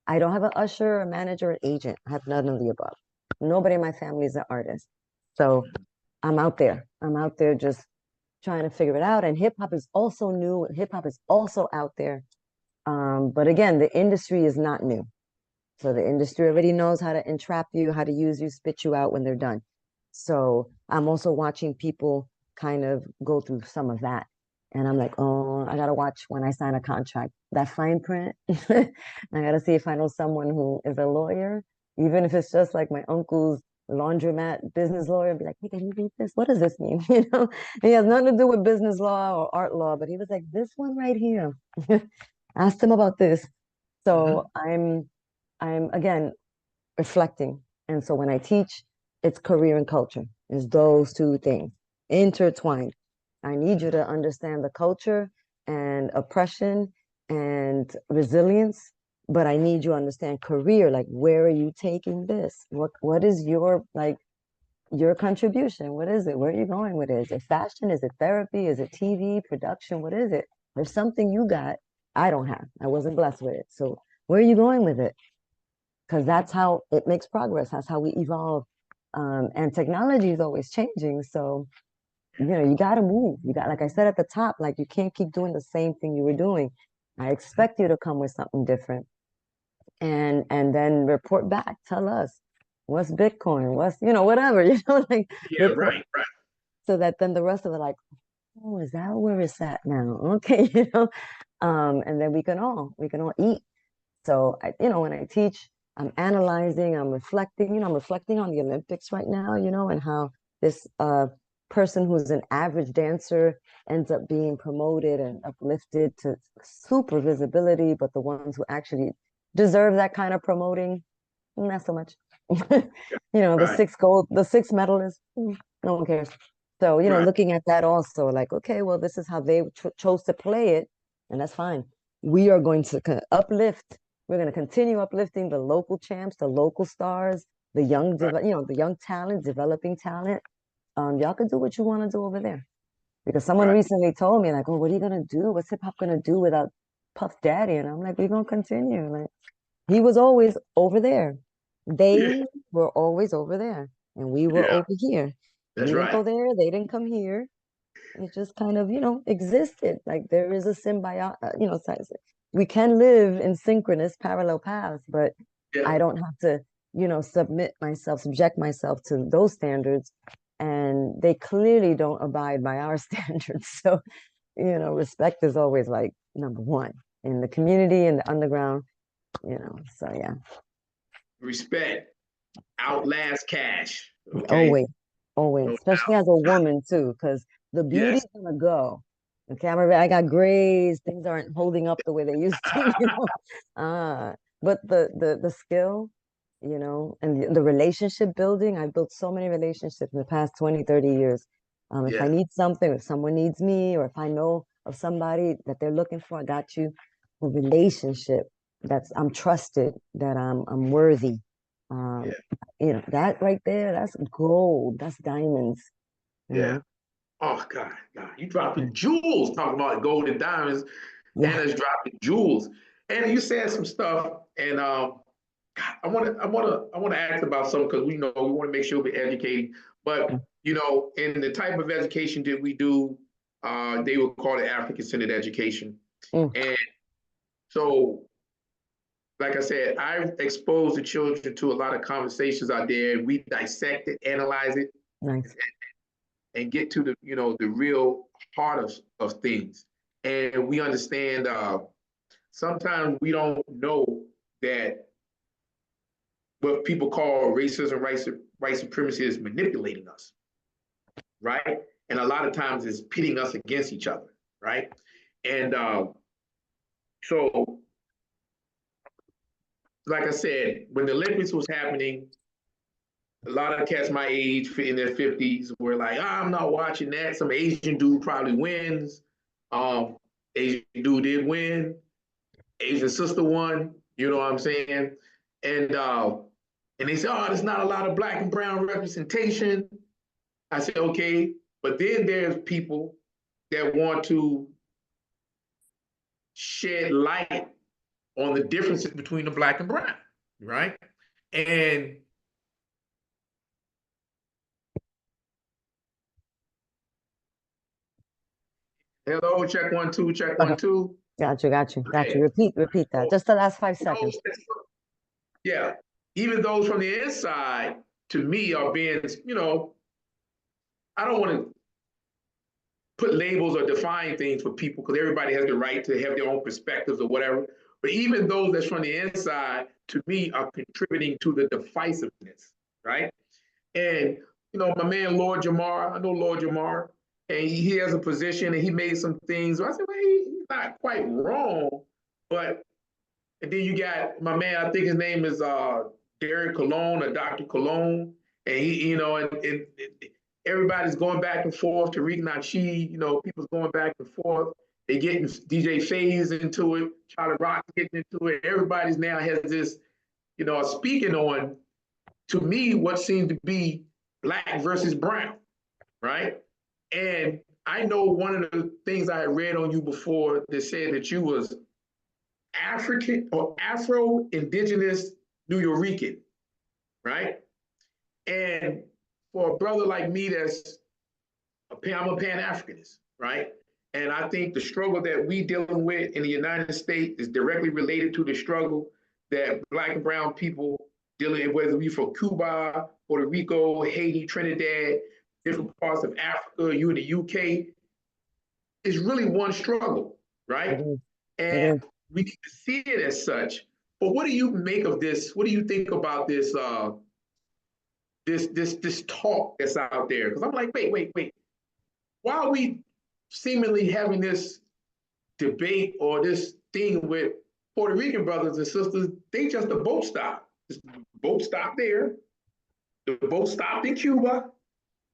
I don't have an usher, a manager, an agent. I have none of the above. Nobody in my family is an artist. So I'm out there. I'm out there just trying to figure it out. And hip hop is also new. Hip hop is also out there. But again, the industry is not new. So the industry already knows how to entrap you, how to use you, spit you out when they're done. So I'm also watching people kind of go through some of that. And I'm like, oh, I gotta watch when I sign a contract, that fine print. I gotta see if I know someone who is a lawyer, even if it's just like my uncle's laundromat business lawyer, be like, hey, can you read this? What does this mean? You know, he has nothing to do with business law or art law, but he was like, this one right here. Asked him about this. So I'm again reflecting. And so when I teach, it's career and culture. It's those two things intertwined. I need you to understand the culture and oppression and resilience, but I need you to understand career. Like, where are you taking this? What is your like your contribution? What is it? Where are you going with it? Is it fashion? Is it therapy? Is it TV production? What is it? There's something you got I don't have. I wasn't blessed with it. So where are you going with it? Because that's how it makes progress. That's how we evolve. And technology is always changing. So, you know, you got to move. You got, like I said at the top, like you can't keep doing the same thing you were doing. I expect you to come with something different and then report back. Tell us what's Bitcoin, what's, you know, whatever, you know, like Yeah, report right, right. so that then the rest of it, like, oh, is that where it's at now? Okay, you know, and then we can all eat. So I, you know, when I teach, I'm analyzing, I'm reflecting, you know, I'm reflecting on the Olympics right now, you know, and how this person who's an average dancer ends up being promoted and uplifted to super visibility, but the ones who actually deserve that kind of promoting? Not so much. You know, Right. the six medalists, no one cares. So, you know, Right. looking at that also, like, okay, well, this is how they chose to play it, and that's fine. We are going to uplift. We're going to continue uplifting the local champs, the local stars, the young, Right. you know, the young talent, developing talent. Y'all can do what you want to do over there. Because someone Right. recently told me, like, oh, what are you gonna do? What's hip hop gonna do without Puff Daddy? And I'm like, we're gonna continue. Like, he was always over there. Yeah. They were always over there, and we were Yeah. over here. That's We didn't right. go there, they didn't come here. It just kind of, you know, existed. Like there is a symbiote, you know, we can live in synchronous parallel paths, but Yeah. I don't have to, you know, subject myself to those standards. And they clearly don't abide by our standards. So, you know, respect is always like number one in the community and the underground, you know. So yeah. Respect outlast cash. Okay. Always, always, No especially doubt. as a woman too, because the Yes. beauty's gonna go. Okay, I got grays, things aren't holding up the way they used to, you know. But the skill, you know, and the relationship building, I built so many relationships in the past 20, 30 years. If I Yeah. need something, if someone needs me, or if I know of somebody that they're looking for, I got you. A relationship that's I'm trusted, that I'm worthy. Um, Yeah. you know, that right there, that's gold, that's diamonds, you Yeah. know. Oh God, God, you dropping jewels talking about gold and diamonds. Yeah. Anna's dropping jewels. And you said some stuff, and I want to ask about something because we know we want to make sure we're educating. But you know, in the type of education that we do, they would call it African-centered education. Mm, And so, like I said, I expose the children to a lot of conversations out there, and we dissect it, analyze it, nice. and get to the the real heart of things. And we understand sometimes we don't know that what people call racism, white supremacy is manipulating us, right? And a lot of times it's pitting us against each other, right? And so, like I said, when the Olympics was happening, a lot of cats my age in their 50s were like, I'm not watching that. Some Asian dude probably wins. Um, Asian dude did win. Asian sister won. You know what I'm saying? And and they said, oh, there's not a lot of black and brown representation. I said, okay, but then there's people that want to shed light on the differences between the black and brown, right? And hello, check one, two, check Okay. one, two. Got you. Okay. Repeat that. So Just the last 5 seconds. those, yeah, even those from the inside, to me, are being, I don't want to put labels or define things for people because everybody has the right to have their own perspectives or whatever. But even those that's from the inside, to me, are contributing to the divisiveness, right? And my man Lord Jamar, I know Lord Jamar, and he has a position and he made some things. I said, well, he's not quite wrong, but and then you got my man, I think his name is Derek Cologne or Dr. Cologne, and he, and everybody's going back and forth. Tariq Nasheed, people's going back and forth. They getting DJ Faze into it, Charlie Rock getting into it. Everybody's now has this, speaking on, to me, what seems to be black versus brown, right? And I know one of the things I had read on you before that said that you was African or Afro-Indigenous New Yorican, right? And for a brother like me I'm a Pan-Africanist, right? And I think the struggle that we dealing with in the United States is directly related to the struggle that black and brown people dealing with, whether we from Cuba, Puerto Rico, Haiti, Trinidad, different parts of Africa, you in the UK, is really one struggle, It right? is. It And is. we need to see it as such. But what do you make of this? What do you think about this this talk that's out there? Because I'm like, wait. Why are we seemingly having this debate or this thing with Puerto Rican brothers and sisters, they just a boat stop. The boat stopped there. The boat stopped in Cuba.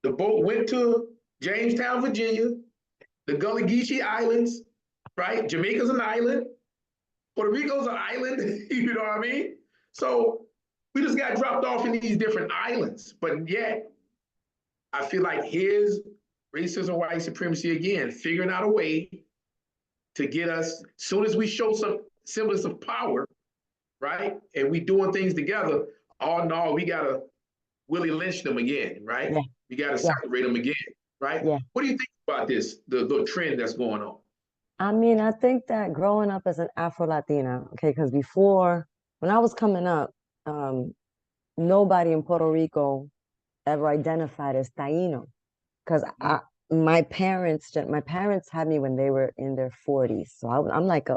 The boat went to Jamestown, Virginia, the Gullah Geechee Islands, right? Jamaica's an island. Puerto Rico's an island, you know what I mean? So we just got dropped off in these different islands. But yet, I feel like here's racism, white supremacy again, figuring out a way to get us, as soon as we show some semblance of power, right? And we doing things together, oh no, we gotta Willie Lynch them again, right? Yeah, We gotta yeah, separate them again, right? yeah. What do you think about this, the trend that's going on? I mean, I think that growing up as an Afro-Latina, okay, because before, when I was coming up, um, nobody in Puerto Rico ever identified as Taino. Because my parents had me when they were in their 40s. So I'm like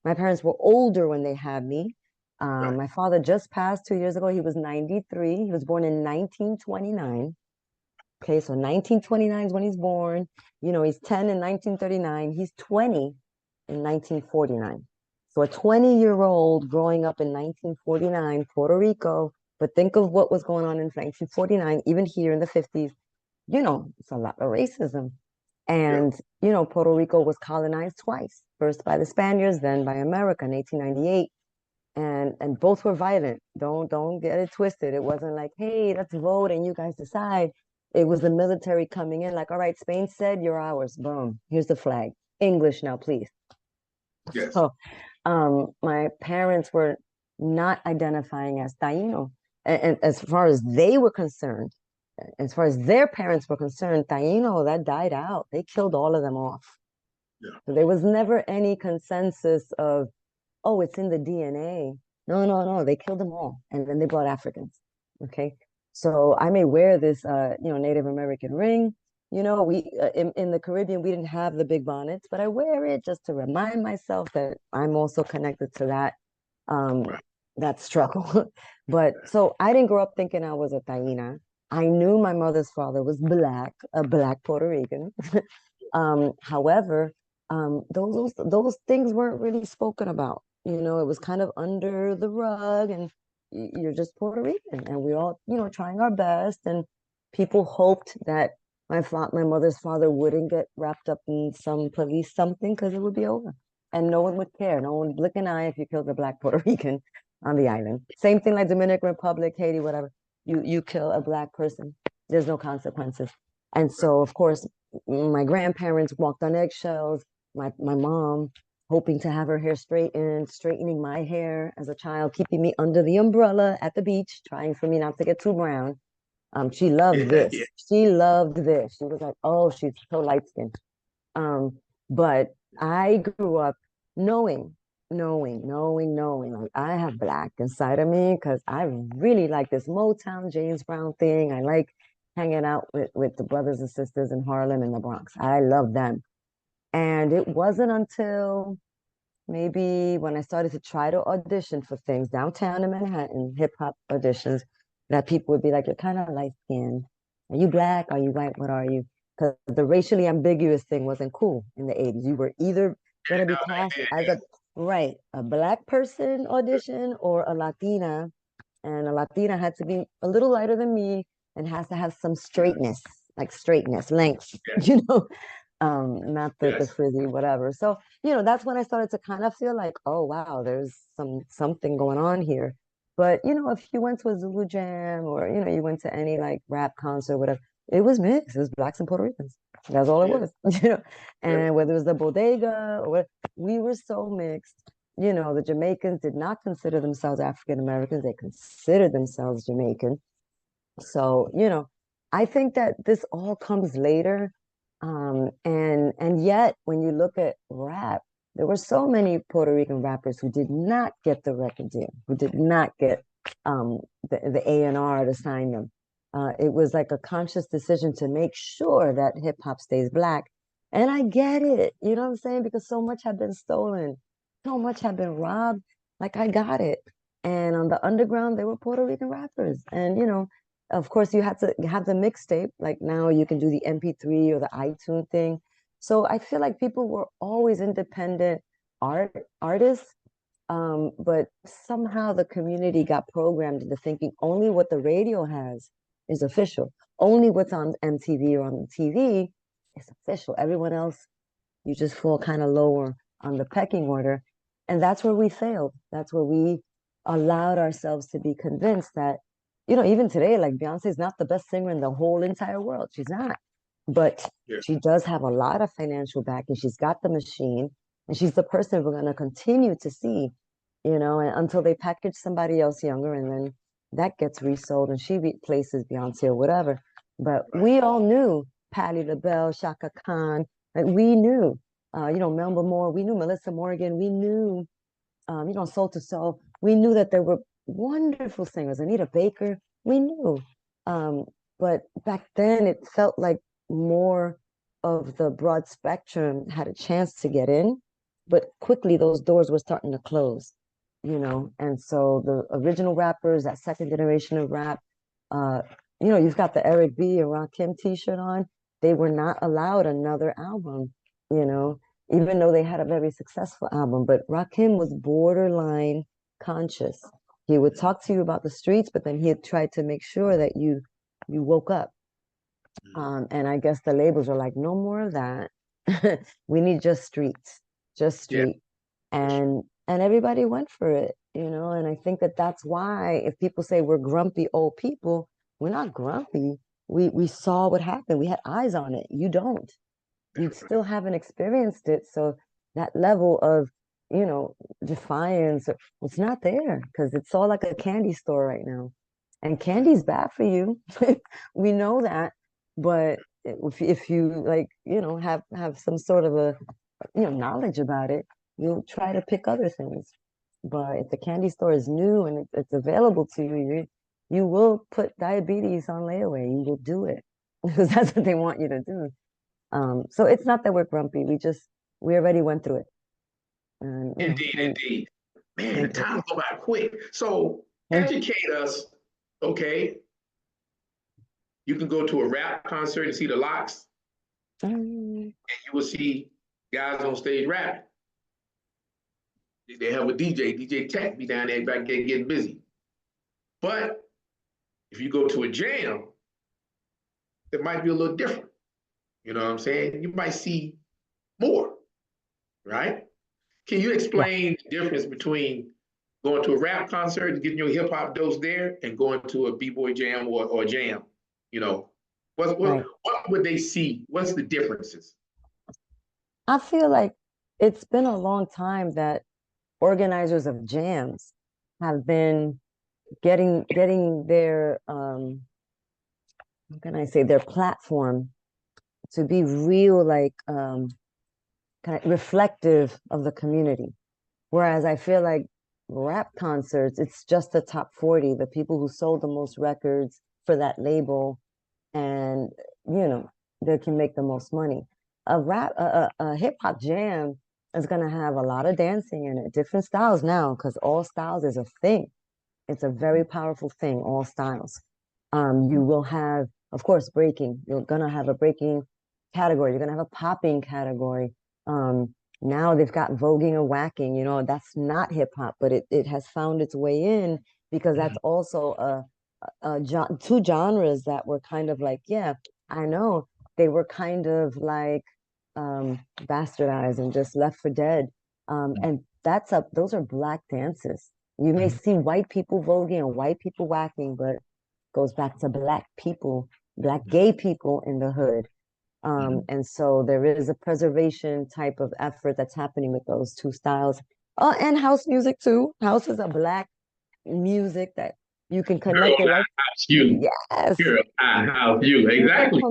my parents were older when they had me. Right. My father just passed 2 years ago. He was 93. He was born in 1929. Okay, so 1929 is when he's born. You know, he's 10 in 1939. He's 20 in 1949. So a 20-year-old growing up in 1949, Puerto Rico, but think of what was going on in 1949, even here in the 50s. You know, it's a lot of racism. Yeah. And, you know, Puerto Rico was colonized twice, first by the Spaniards, then by America in 1898. And both were violent. Don't get it twisted. It wasn't like, hey, let's vote and you guys decide. It was the military coming in, like, all right, Spain said you're ours. Boom. Here's the flag. English now, please. Yes. So my parents were not identifying as Taino. And as far as they were concerned, as far as their parents were concerned, Taino, that died out. They killed all of them off. Yeah. So there was never any consensus of, oh, it's in the DNA. No, no, no. They killed them all. And then they brought Africans. Okay. So I may wear this, Native American ring. You know, in the Caribbean, we didn't have the big bonnets, but I wear it just to remind myself that I'm also connected to um, Right. that struggle. But so I didn't grow up thinking I was a Taína. I knew my mother's father was black, a black Puerto Rican. However, those things weren't really spoken about. You know, it was kind of under the rug, and you're just Puerto Rican, and we all, trying our best. And people hoped that my mother's father wouldn't get wrapped up in some police something because it would be over, and no one would care. No one would blink an eye if you killed a black Puerto Rican on the island. Same thing like Dominican Republic, Haiti, whatever. You kill a black person, there's no consequences. And Right. so, of course, my grandparents walked on eggshells. My mom, hoping to have her hair straightened, straightening my hair as a child, keeping me under the umbrella at the beach, trying for me not to get too brown. She loved Yeah. this. Yeah. She loved this. She was like, oh, she's so light skinned. But I grew up knowing, knowing, like I have black inside of me because I really like this Motown James Brown thing. I like hanging out with the brothers and sisters in Harlem and the Bronx. I love them. And it wasn't until maybe when I started to try to audition for things downtown in Manhattan, hip hop auditions, that people would be like, you're kind of light skinned. Are you black? Are you white? What are you? Because the racially ambiguous thing wasn't cool in the 80s. You were either going to be cast as a black person audition or a Latina. And a Latina had to be a little lighter than me and has to have some straightness, like straightness, length, Yeah. not the Yes. frizzy whatever. So that's when I started to kind of feel like, oh wow, there's something going on here. But if you went to a Zulu jam or you went to any like rap concert, whatever, it was mixed. It was blacks and Puerto Ricans. That's all it Yeah. was. Yeah. And whether it was the bodega or what, we were so mixed. The Jamaicans did not consider themselves African Americans. They considered themselves Jamaican. So, I think that this all comes later. And yet when you look at rap, there were so many Puerto Rican rappers who did not get the record deal, who did not get the A&R to sign them. It was like a conscious decision to make sure that hip hop stays black. And I get it, you know what I'm saying? Because so much had been stolen, so much had been robbed. Like I got it. And on the underground, there were Puerto Rican rappers. And of course, you had to have the mixtape. Like now you can do the MP3 or the iTunes thing. So I feel like people were always independent artists, But somehow the community got programmed into thinking only what the radio has is official. Only what's on MTV or on the TV is official. Everyone else, you just fall kind of lower on the pecking order. And that's where we failed. That's where we allowed ourselves to be convinced that, even today, like Beyonce's not the best singer in the whole entire world. She's not. But Yeah. she does have a lot of financial backing. She's got the machine, and she's the person we're going to continue to see, and until they package somebody else younger, and then that gets resold and she replaces Beyonce or whatever. But we all knew Patti LaBelle, Shaka Khan, like we knew, Melba Moore, we knew Melissa Morgan, we knew, Soul to Soul, we knew that there were wonderful singers. Anita Baker, we knew. Um, but back then it felt like more of the broad spectrum had a chance to get in, but quickly those doors were starting to close, and so the original rappers, that second generation of rap, uh, you've got the Eric B and Rakim t-shirt on, they were not allowed another album, you know, even though they had a very successful album. But Rakim was borderline conscious. He would talk to you about the streets, but then he'd try to make sure that you woke up. And I guess the labels were like, no more of that. We need just streets, just Yeah. street. And everybody went for it, and I think that that's why if people say we're grumpy old people, we're not grumpy. We saw what happened. We had eyes on it. You don't. You still haven't experienced it. So that level of, defiance, it's not there because it's all like a candy store right now. And candy's bad for you. We know that. But if you like, have some sort of a, knowledge about it, you'll try to pick other things. But if the candy store is new and it's available to you, you will put diabetes on layaway. You will do it because that's what they want you to do. So it's not that we're grumpy. We already went through it. And, Indeed. Man, the time go by quick. So educate us, okay? You can go to a rap concert and see the Locks, and you will see guys on stage rapping. They have a DJ Tech be down there back there getting busy. But if you go to a jam, it might be a little different. You know what I'm saying? You might see more, right? Can you explain the difference between going to a rap concert and getting your hip hop dose there and going to a b-boy jam or jam? You know, right. what would they see? What's the differences? I feel like it's been a long time that organizers of jams have been getting their how can I say, their platform to be real, like kind of reflective of the community. Whereas I feel like rap concerts, it's just the top 40, the people who sold the most records for that label, and they can make the most money. A hip hop jam is gonna have a lot of dancing in it, different styles now, because all styles is a thing. It's a very powerful thing, all styles. You will have, of course, breaking. You're gonna have a breaking category. You're gonna have a popping category. Now they've got voguing and whacking. That's not hip hop, but it has found its way in because that's also two genres that were kind of like, yeah, I know they were kind of like bastardized and just left for dead. And those are Black dances. You may see white people voguing and white people whacking, but goes back to Black people, Black gay people in the hood. And so there is a preservation type of effort that's happening with those two styles. And house music too. House is a Black music that you can connect it right. You. Yes. House you. Exactly.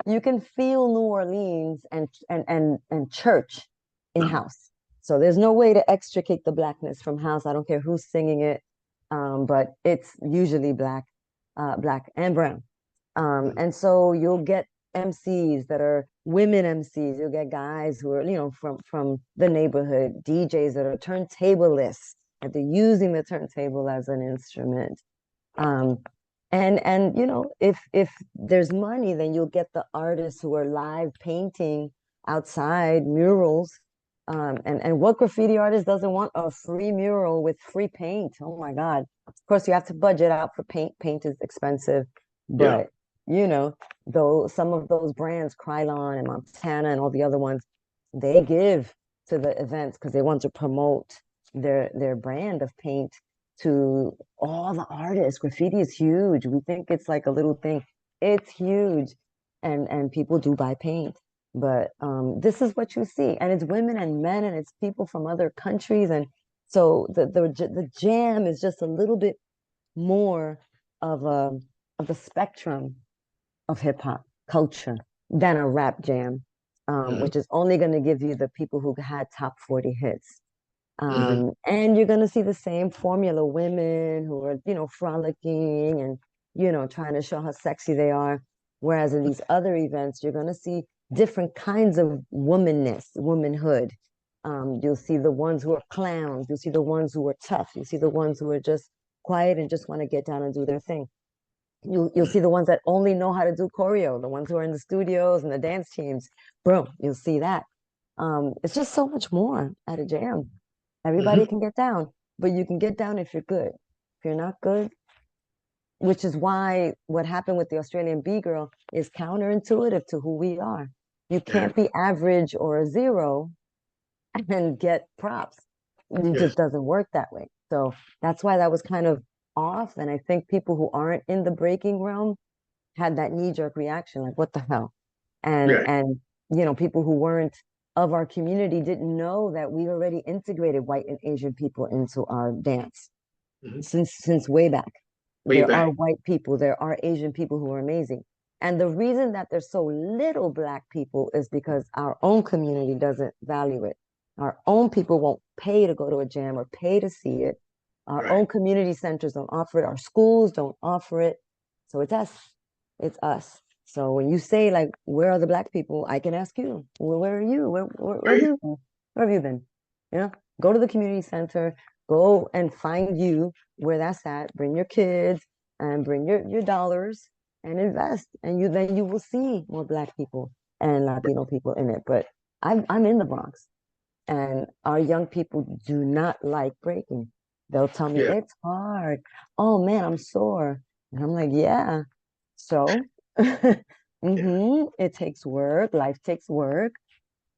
You can feel New Orleans and church in house. So there's no way to extricate the Blackness from house. I don't care who's singing it, but it's usually Black and brown. And so you'll get MCs that are women MCs. You'll get guys who are, from the neighborhood, DJs that are turntablists, that they're using the turntable as an instrument. And if there's money, then you'll get the artists who are live painting outside murals, And what graffiti artist doesn't want a free mural with free paint? Oh my God. Of course, you have to budget out for paint. Paint is expensive, Yeah. but you know, though some of those brands, Krylon and Montana and all the other ones, they give to the events because they want to promote their brand of paint to all the artists. Graffiti is huge. We think it's like a little thing. It's huge. And people do buy paint. But this is what you see, and it's women and men, and it's people from other countries, and so the jam is just a little bit more of a of the spectrum of hip hop culture than a rap jam, Hmm. which is only going to give you the people who had top 40 hits. Hmm. And you're going to see the same formula women who are, frolicking and, trying to show how sexy they are. Whereas in these other events, you're going to see different kinds of womanness, womanhood. You'll see the ones who are clowns. You'll see the ones who are tough. You see the ones who are just quiet and just want to get down and do their thing. You'll see the ones that only know how to do choreo, the ones who are in the studios and the dance teams. Boom, you'll see that. It's just so much more at a jam. Everybody Hmm. can get down, but you can get down if you're good. If you're not good, which is why what happened with the Australian B girl is counterintuitive to who we are. You Yeah. can't be average or a zero and get props. It Yes. just doesn't work that way. So that's why that was kind of off. And I think people who aren't in the breaking realm had that knee-jerk reaction, like, what the hell? And Yeah. and people who weren't of our community didn't know that we already integrated white and Asian people into our dance Hmm. since way back. Way There are back. white people, there are Asian people who are amazing. And the reason that there's so little black people is because our own community doesn't value it. Our own people won't pay to go to a jam or pay to see it. Our own Right. community centers don't offer it. Our schools don't offer it. So it's us. It's us. So when you say like, where are the black people? I can ask you, well, where are you? Where have Right. you been? Where have you been? Go to the community center, go and find you where that's at. Bring your kids and bring your dollars and invest. And you will see more black people and Latino people in it. But I'm in the Bronx, and our young people do not like breaking. They'll tell me Yeah. it's hard. Oh man, I'm sore. And I'm like, yeah. So Yeah. it takes work. Life takes work.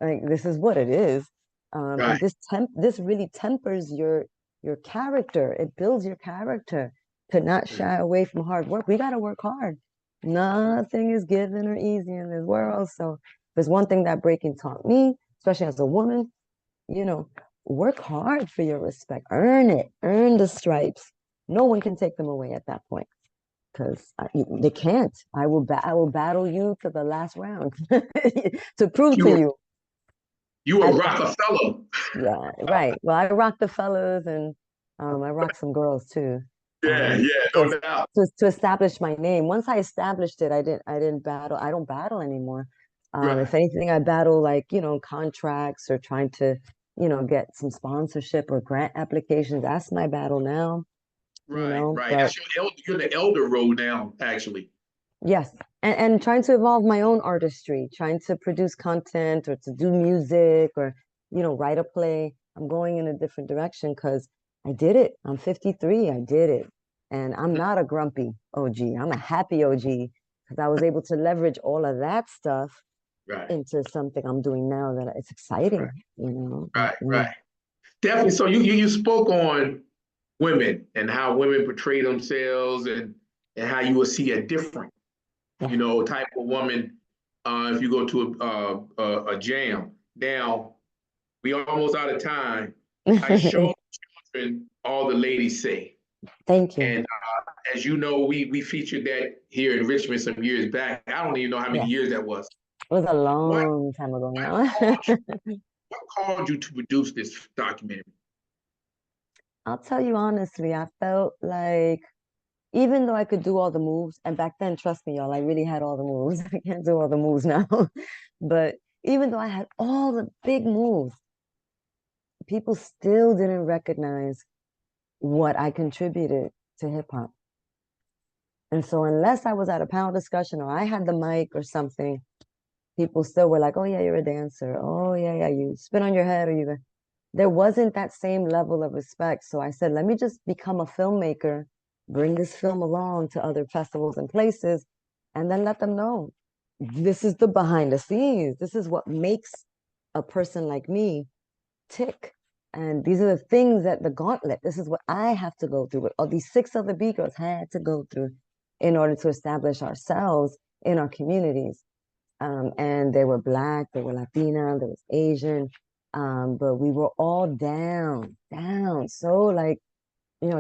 Like this is what it is. And Right. this really tempers your character. It builds your character to not Mm. shy away from hard work. We got to work hard. Nothing is given or easy in this world. So if there's one thing that breaking taught me, especially as a woman, you know, work hard for your respect. Earn it. Earn the stripes. No one can take them away at that point because they can't. I will battle you to the last round to prove to You were you. you were I, Rockefeller. yeah, right. Well, I rock the fellas and I rock some girls too. Yeah. Um, Yeah. to, No doubt. to establish my name. Once I established it, I didn't battle. I don't battle anymore. Right. If anything, I battle like, contracts or trying to, get some sponsorship or grant applications. That's my battle now, Right. Right. but That's your elder. You're in the elder role now, actually. yes. And trying to evolve my own artistry, trying to produce content or to do music or, write a play. I'm going in a different direction because I did it. I'm 53. I did it. And I'm Mhm. not a grumpy OG. I'm a happy OG because I was able to leverage all of that stuff Right. into something I'm doing now that it's Right. exciting, Right. Right. Definitely. So you spoke on women and how women portray themselves and how you will see a different, Yeah. type of woman if you go to a jam. Now we almost out of time. I show children all the ladies say, Thank you. and as you know, we featured that here in Richmond some years back. I don't even know how many Yes. years that was. It was a What long time ago what now. called you? What called you to produce this documentary? I'll tell you honestly, I felt like even though I could do all the moves, and back then, trust me, y'all, I really had all the moves. I can't do all the moves now. But even though I had all the big moves, people still didn't recognize what I contributed to hip hop. And so unless I was at a panel discussion or I had the mic or something, people still were like, oh yeah, you're a dancer. Oh yeah, yeah, you spin on your head or there wasn't that same level of respect. So I said, let me just become a filmmaker, bring this film along to other festivals and places, and then let them know this is the behind the scenes. This is what makes a person like me tick. And these are the things that the gauntlet, this is what I have to go through, what all these 6 other B girls had to go through in order to establish ourselves in our communities. And they were Black, they were Latina, there was Asian, but we were all down, so like,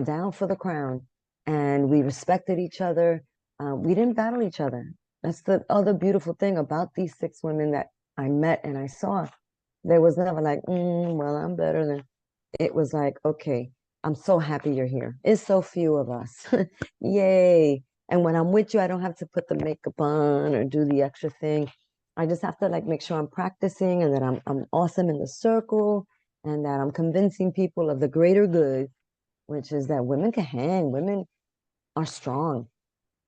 down for the crown. And we respected each other. We didn't battle each other. That's the other beautiful thing about these 6 women that I met and I saw. There was never like, well, I'm better than. It was like, okay, I'm so happy you're here. It's so few of us. Yay. And when I'm with you, I don't have to put the makeup on or do the extra thing. I just have to like make sure I'm practicing and that I'm awesome in the circle and that I'm convincing people of the greater good, which is that women can hang, women are strong.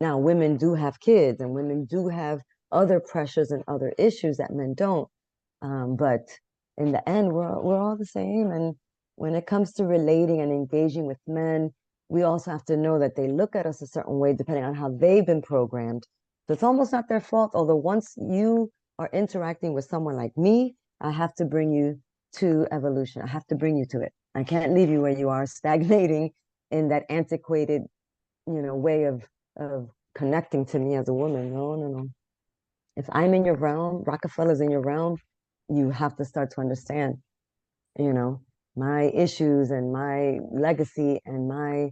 Now, women do have kids and women do have other pressures and other issues that men don't. But in the end, we're all the same. And when it comes to relating and engaging with men, we also have to know that they look at us a certain way depending on how they've been programmed. So it's almost not their fault. Although once you are interacting with someone like me, I have to bring you to evolution. I have to bring you to it. I can't leave you where you are stagnating in that antiquated, way of connecting to me as a woman. No, no, no. If I'm in your realm, Rockefeller's in your realm, you have to start to understand, you know, my issues and my legacy and my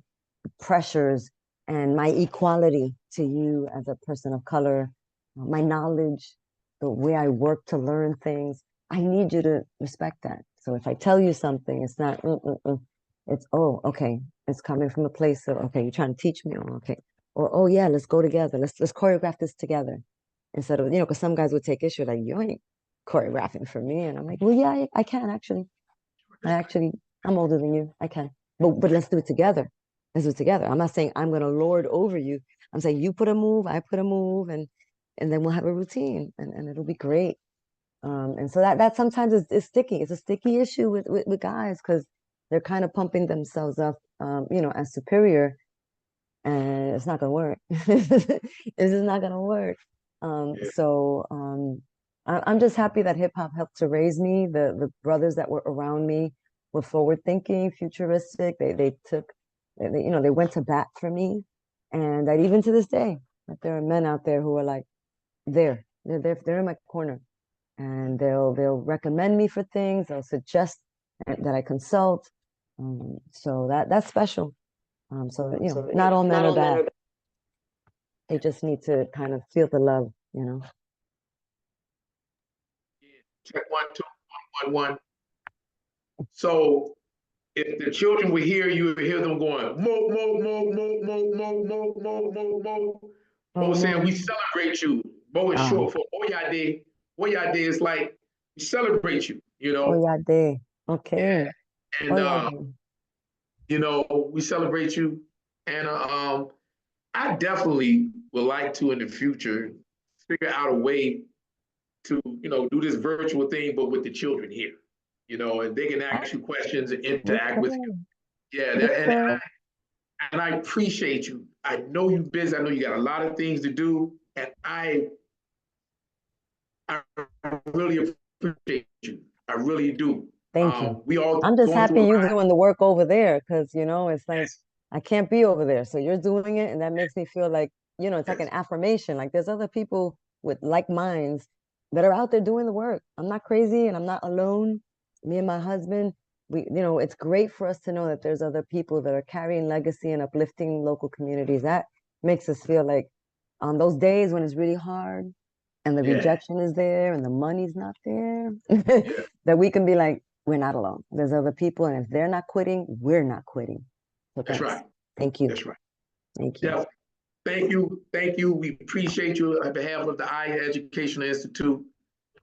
pressures and my equality to you as a person of color, my knowledge, the way I work to learn things. I need you to respect that. So if I tell you something, it's not, it's, oh, okay, it's coming from a place of, okay, you're trying to teach me, oh, okay. Or, oh yeah, let's go together. Let's choreograph this together. Instead of, because some guys would take issue, like, you ain't choreographing for me. And I'm like, well, yeah, I can actually. I'm older than you. I can. But let's do it together. Let's do it together. I'm not saying I'm gonna lord over you. I'm saying you put a move, I put a move, and then we'll have a routine and it'll be great. And so that sometimes is sticky. It's a sticky issue with guys because they're kind of pumping themselves up, as superior, and it's not gonna work. This is not gonna work. I'm just happy that hip hop helped to raise me. The brothers that were around me were forward thinking, futuristic. They took, they went to bat for me, and that even to this day, that there are men out there who are like, they're in my corner, and they'll recommend me for things. They'll suggest that I consult. So that's special. Not all men are bad. They just need to kind of feel the love. Check 1, 2, 1, 1, 1. So if the children were here, you would hear them going, mo, mo, mo, mo, mo, mo, mo, mo, mo, mo. Mo saying, we celebrate you. Mo is short for Oyade. Oyade is like, we celebrate you, Oyade. Okay. Yeah. And, we celebrate you. And I definitely would like to, in the future, figure out a way to, do this virtual thing, but with the children here, and they can ask you questions and interact with you. Yeah, and I appreciate you. I know you're busy. I know you got a lot of things to do, and I really appreciate you. I really do. Thank you. We all I'm just going happy through a you're lot. doing the work over there because, it's like I can't be over there. So you're doing it, and that makes me feel like, it's like an affirmation. Like there's other people with like minds that are out there doing the work. I'm not crazy and I'm not alone. Me and my husband, it's great for us to know that there's other people that are carrying legacy and uplifting local communities. That makes us feel like on those days when it's really hard and the rejection is there and the money's not there, that we can be like, we're not alone. There's other people, and if they're not quitting, we're not quitting. So That's right. Thank you. That's right. Thank you. Definitely. Thank you. Thank you. We appreciate you on behalf of the Aya Educational Institute.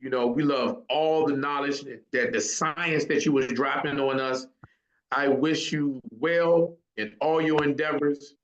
We love all the knowledge that the science that you were dropping on us. I wish you well in all your endeavors.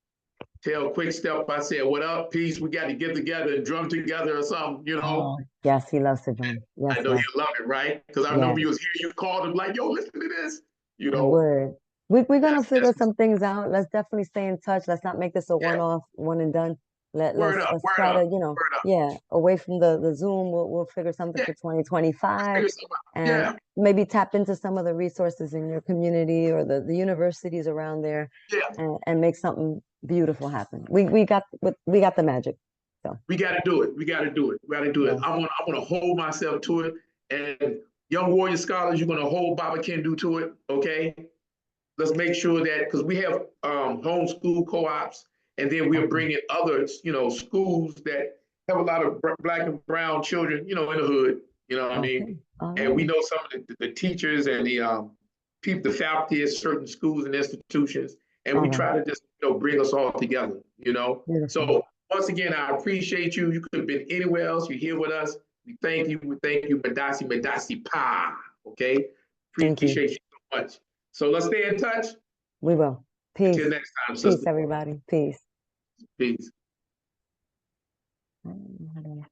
tell Quick Step I said, what up, peace, we got to get together and drum together or something, you know. Oh, yes, he loves to drum. Yes, I know yes, you love it, right? Because I yes. remember you was here, you called him like, yo, listen to this, you I know. would. We're gonna That's figure some things out. Let's definitely stay in touch. Let's not make this a yeah, one-off, one and done. word up, Let's word try up, to, word up. yeah, away from the Zoom. We'll figure something Yeah, for let's 2025 figure something out. and Yeah, maybe tap into some of the resources in your community or the universities around there yeah. and make something beautiful happen. We got the magic. So We got to do it. We got to do it. We got to do it. yes. I want to hold myself to it. And young warrior scholars, you're going to hold Baba Kendu to it. Okay. Let's make sure that because we have homeschool co-ops, and then we're Okay. bringing others, schools that have a lot of black and brown children, in the hood. You know what I Okay. mean? All And we right. know some of the teachers and the people, the faculty at certain schools and institutions, and All we right. try to just bring us all together. Beautiful. So once again, I appreciate you. You could have been anywhere else. You're here with us. We thank you. We thank you, Madasi Madasi Pa. Okay, Thank you. appreciate you so much. So let's stay in touch. We will. Until Peace. next time, Peace, sister. everybody. Peace. Peace. I don't know how to